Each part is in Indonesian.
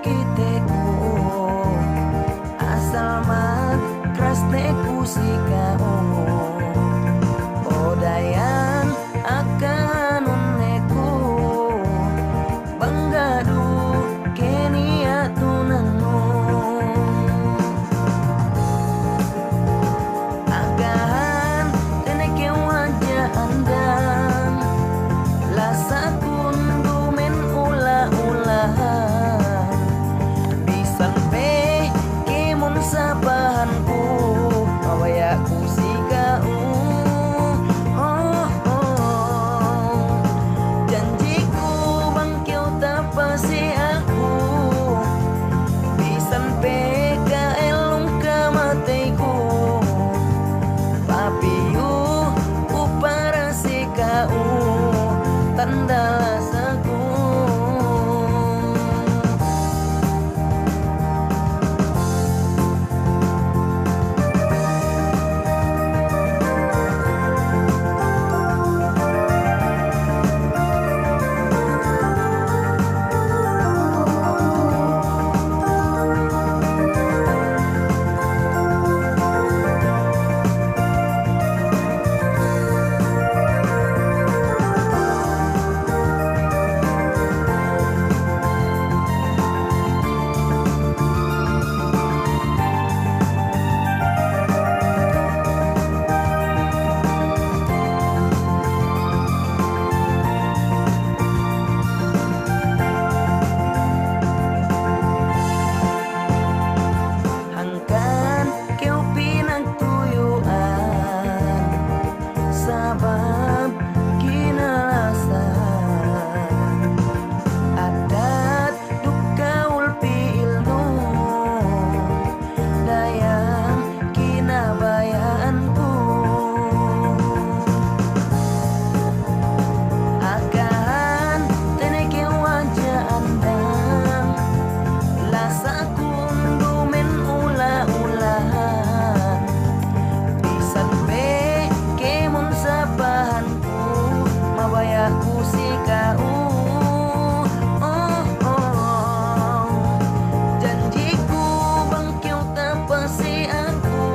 kiteku asal mat keras teku si kau odayan akan uneku banggadu kenia tunanmu agahan teneke wajah andang lasa kundumen ulah-ulahan bisan pe kemun sabahanku awayaku si kau janjiku bang kau tak pasti aku bisan pe kaelung kamateku papiu upara si kau tanda lasaku aku si kau janjiku bang kau tak pasti aku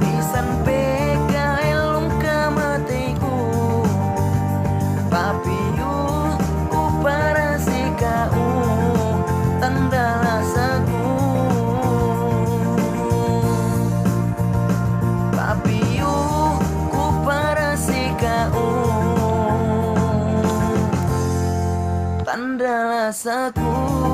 bisan pe kaelung kamateku papiu upara si kau tanda lasaku papiu upara si kau tanda lasaku.